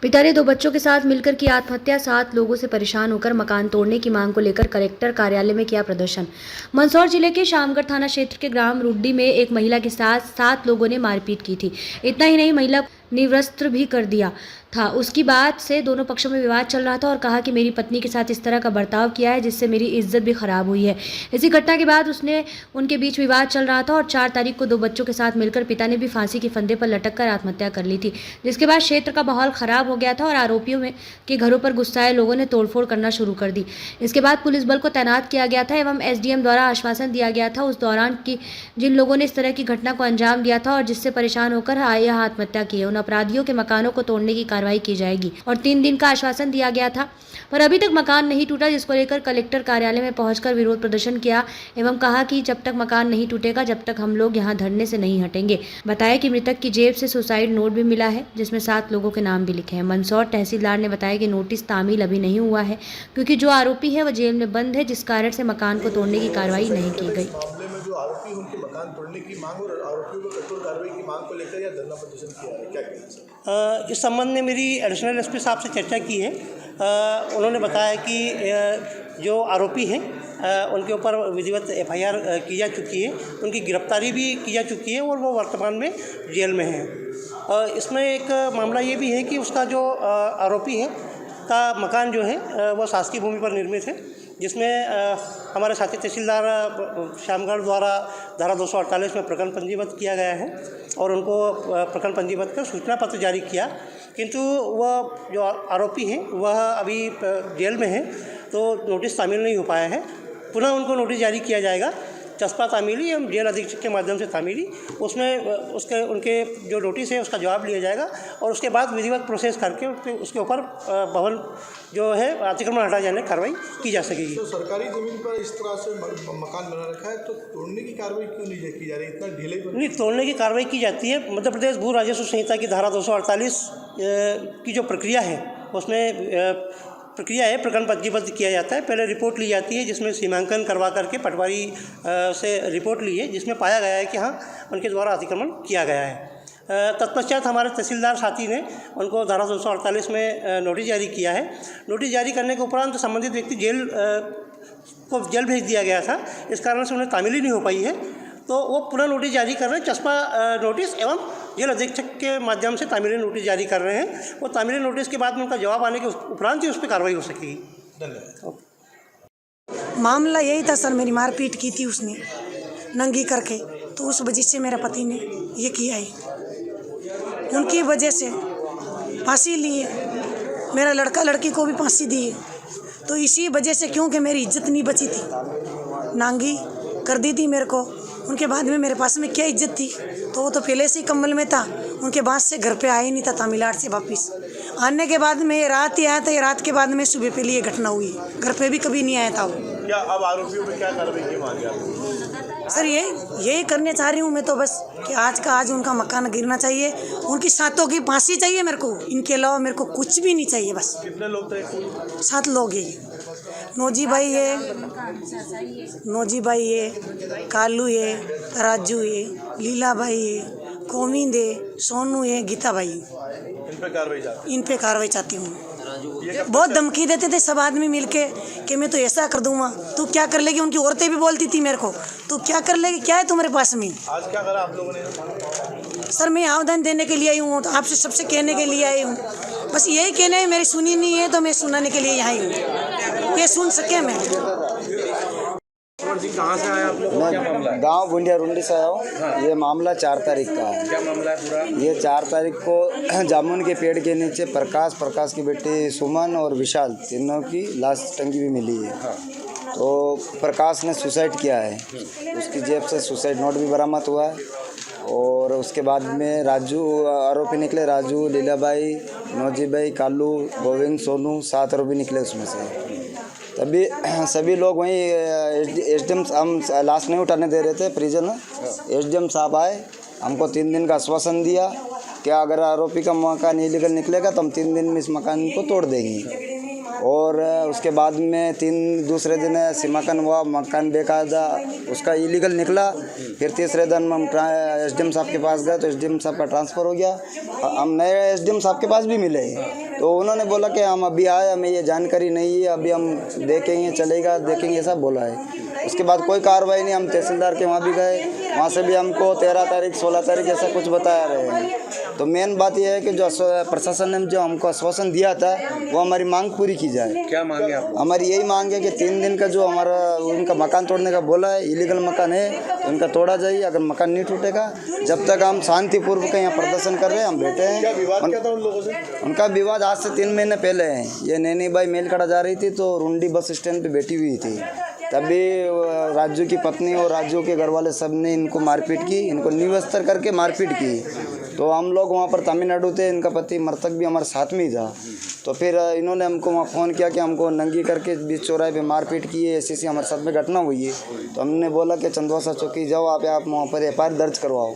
पिता ने 2 बच्चों के साथ मिलकर की आत्महत्या। 7 लोगों से परेशान होकर मकान तोड़ने की मांग को लेकर कलेक्टर कार्यालय में किया प्रदर्शन। मंदसौर जिले के शामगढ़ थाना क्षेत्र के ग्राम रुड्डी में एक महिला के साथ 7 लोगों ने मारपीट की थी। इतना ही नहीं, महिला निवस्त्र भी कर दिया था। उसकी बात से दोनों पक्षों में विवाद चल रहा था और कहा कि मेरी पत्नी के साथ इस तरह का बर्ताव किया है जिससे मेरी इज्जत भी खराब हुई है। इसी घटना के बाद उनके बीच विवाद चल रहा था और 4 तारीख को 2 बच्चों के साथ मिलकर पिता ने भी फांसी के फंदे पर लटक कर आत्महत्या कर ली थी, जिसके बाद क्षेत्र का माहौल खराब हो गया था और आरोपियों के घरों पर गुस्साए लोगों ने तोड़फोड़ करना शुरू कर दी। इसके बाद पुलिस बल को तैनात किया गया था एवं एसडीएम द्वारा आश्वासन दिया गया था उस दौरान कि जिन लोगों ने इस तरह की घटना को अंजाम दिया था और जिससे परेशान होकर यह आत्महत्या की है, उन अपराधियों के मकानों को तोड़ने की कार्रवाई की जाएगी और 3 दिन का आश्वासन दिया गया था, पर अभी तक मकान नहीं टूटा, जिसको लेकर कलेक्टर कार्यालय में पहुंचकर विरोध प्रदर्शन किया एवं कहा कि जब तक मकान नहीं टूटेगा जब तक हम लोग यहां धरने से नहीं हटेंगे। बताया कि मृतक की जेब से सुसाइड नोट भी मिला है जिसमें 7 लोगों के नाम भी लिखे हैं। मंदसौर तहसीलदार ने बताया कि नोटिस तामील अभी नहीं हुआ है क्योंकि जो आरोपी है वह जेल में बंद है, जिस कारण से मकान को तोड़ने की कार्रवाई नहीं की गई। मामले में जो आरोपी उनके मकान तोड़ने की मांग और आरोपियों को कठोर कार्रवाई की मांग को लेकर यह धरना प्रदर्शन किया है, क्या कहना सर? इस संबंध में मेरी एडिशनल एसपी साहब से चर्चा की है। उन्होंने बताया कि जो आरोपी हैं उनके ऊपर विधिवत एफआईआर की जा चुकी है, उनकी गिरफ्तारी भी की जा चुकी है और वो वर्तमान में जेल में हैं। इसमें एक मामला ये भी है कि उसका जो आरोपी है का मकान जो है वह शासकीय भूमि पर निर्मित है, जिसमें हमारे साथी तहसीलदार शामगढ़ द्वारा धारा 248 में प्रकरण पंजीबद्ध किया गया है और उनको प्रकरण पंजीबद्ध कर सूचना पत्र जारी किया, किंतु वह जो आरोपी हैं वह अभी जेल में है तो नोटिस तामील नहीं हो पाया है। पुनः उनको नोटिस जारी किया जाएगा, चस्पा तामीली एवं जेल अधीक्षक के माध्यम से तामीली, उसमें उनके जो नोटिस है उसका जवाब लिया जाएगा और उसके बाद विधिवत प्रोसेस करके उसके ऊपर भवन जो है अतिक्रमण हटा जाने की कार्रवाई की जा सकेगी। तो सरकारी ज़मीन पर इस तरह से मकान बना रखा है तो तोड़ने की कार्रवाई क्यों नहीं की जा रही? इतना ढीले नहीं, तोड़ने की कार्रवाई की जाती है। मध्य प्रदेश भू राजस्व संहिता की धारा 248 की जो प्रक्रिया है उसमें प्रक्रिया है, प्रकरण पंजीबद्ध किया जाता है। पहले रिपोर्ट ली जाती है जिसमें सीमांकन करवा करके पटवारी से रिपोर्ट ली है जिसमें पाया गया है कि हाँ उनके द्वारा अतिक्रमण किया गया है। तत्पश्चात हमारे तहसीलदार साथी ने उनको धारा 248 में नोटिस जारी किया है। नोटिस जारी करने के उपरांत संबंधित व्यक्ति जेल भेज दिया गया था, इस कारण से उन्हें तामीली नहीं हो पाई है, तो वो पुनः नोटिस जारी कर रहे हैं, चस्पा नोटिस एवं जेल अधीक्षक के माध्यम से तामीली नोटिस जारी कर रहे हैं। वो तामीली नोटिस के बाद में उनका जवाब आने के उपरांत ही उस पर कार्रवाई हो सकेगी। धन्यवाद। मामला यही था सर, मेरी मारपीट की थी उसने नंगी करके, तो उस वजह से मेरा पति ने ये किया है। उनकी वजह से फांसी ली है, मेरा लड़का लड़की को भी फांसी दी है, तो इसी वजह से क्योंकि मेरी इज्जत नहीं बची थी, नांगी कर दी थी मेरे को। उनके बाद में मेरे पास में क्या इज्जत थी, तो वो तो पहले से ही कम्बल में था। उनके बाद से घर पे आया ही नहीं था, तमिलनाडु से वापस आने के बाद में ये रात ही आया था। ये रात के बाद में सुबह पे लिए घटना हुई, घर पे भी कभी नहीं आया था वो। क्या अब आरोपियों में क्या कार्रवाई की मांग है? सर यही करने चाह रही हूँ मैं तो बस कि आज उनका मकान गिरना चाहिए, उनकी 7 की फांसी चाहिए मेरे को, इनके अलावा मेरे को कुछ भी नहीं चाहिए। बस कितने लोग थे? 7 लोग है। नोजी भाई है, कालू है, राजू है, लीला भाई है, कोविंद है, सोनू है, गीता भाई। इन पे कार्रवाई चाहती हूँ। बहुत धमकी देते थे सब आदमी मिलके कि मैं तो ऐसा कर दूंगा, तू क्या कर लेगी। उनकी औरतें भी बोलती थी मेरे को, तू क्या कर लेगी, क्या है तुम्हारे पास में। आज क्या करा आप लोगों ने? सर मैं आवेदन देने के लिए आई हूँ, तो आपसे सबसे कहने के लिए आई हूँ, बस यही कहना है। मेरी सुनी नहीं है तो मैं सुनाने के लिए यहाँ आई हूँ, ये सुन सके मैं। कहाँ से आया आप लोग? मैं गांव बुंडिया रुंडी से आया हूँ। ये मामला 4 तारीख का है। क्या मामला है पूरा? ये 4 तारीख को जामुन के पेड़ के नीचे प्रकाश की बेटी सुमन और विशाल तीनों की लाश टंगी भी मिली है। तो प्रकाश ने सुसाइड किया है, उसकी जेब से सुसाइड नोट भी बरामद हुआ है। और उसके बाद में राजू आरोपी निकले, राजू, लीलाबाई, नौजी भाई, कालू, गोविंद, सोनू, 7 आरोपी निकले उसमें से। तभी सभी लोग वहीं एसडीएम, हम लाश नहीं उठाने दे रहे थे प्रिजन, एसडीएम साहब आए, हमको 3 दिन का आश्वासन दिया कि अगर आरोपी का मकान इलीगल निकलेगा तो हम 3 दिन में इस मकान को तोड़ देंगे। और उसके बाद में दूसरे दिन सीमांकन हुआ, मकान बेकायदा उसका इलीगल निकला। फिर तीसरे दिन हम एसडीएम साहब के पास गए तो एसडीएम साहब का ट्रांसफ़र हो गया। हम नए एसडीएम साहब के पास भी मिले तो उन्होंने बोला कि हम अभी आए, हमें ये जानकारी नहीं है, अभी हम देखेंगे, चलेगा देखेंगे, ऐसा बोला है। उसके बाद कोई कार्रवाई नहीं। हम तहसीलदार के वहाँ भी गए, वहाँ से भी हमको 13 तारीख 16 तारीख ऐसा कुछ बताया रहे हैं। तो मेन बात यह है कि जो प्रशासन ने जो हमको आश्वासन दिया था वो हमारी मांग पूरी की जाए। क्या मांगे आप? हमारी यही मांग है कि 3 दिन का जो हमारा उनका मकान तोड़ने का बोला है, इलीगल मकान है तो उनका तोड़ा जाए। अगर मकान नहीं टूटेगा, जब तक हम शांतिपूर्वक यहाँ प्रदर्शन कर रहे हैं, हम बैठे हैं। क्या विवाद क्या था उन लोगों से? उनका विवाद आज से 3 महीने पहले है। ये नैनी बाई मेलखड़ा जा रही थी तो रुंडी बस स्टैंड पे बैठी हुई थी, तभी राजू की पत्नी और राजू के घर वाले सब ने इनको मारपीट की, इनको निवस्त्र करके मारपीट की। तो हम लोग वहाँ पर तमिलनाडु थे, इनका पति मृतक भी हमारे साथ में ही था। तो फिर इन्होंने हमको वहाँ फ़ोन किया कि हमको नंगी करके बीच चौराहे पे मारपीट की है, ऐसी हमारे साथ में घटना हुई है। तो हमने बोला कि चंदवासा चौकी जाओ, आप वहाँ पर FIR दर्ज करवाओ।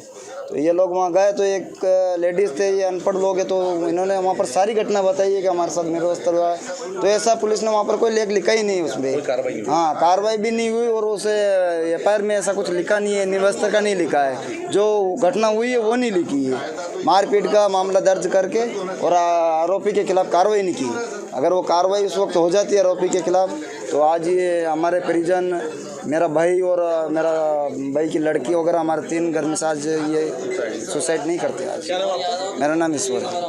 तो ये लोग वहाँ गए तो एक लेडीज़ थे, ये अनपढ़ लोग हैं, तो इन्होंने वहाँ पर सारी घटना बताई है कि हमारे साथ निरवस्त्र हुआ है। तो ऐसा पुलिस ने वहाँ पर कोई लेख लिखा ही नहीं उसमें। हाँ, कार्रवाई भी नहीं हुई और उसे FIR में ऐसा कुछ लिखा नहीं है, निरवस्त्र का नहीं लिखा है। जो घटना हुई है वो नहीं लिखी है। मारपीट का मामला दर्ज करके और आरोपी के खिलाफ कार्रवाई नहीं की। अगर वो कार्रवाई उस वक्त हो जाती है आरोपी के खिलाफ तो आज ये हमारे परिजन, मेरा भाई और मेरा भाई की लड़की वगैरह, हमारे 3 घर में आज ये सुसाइड नहीं करते। आज मेरा नाम ईश्वर है।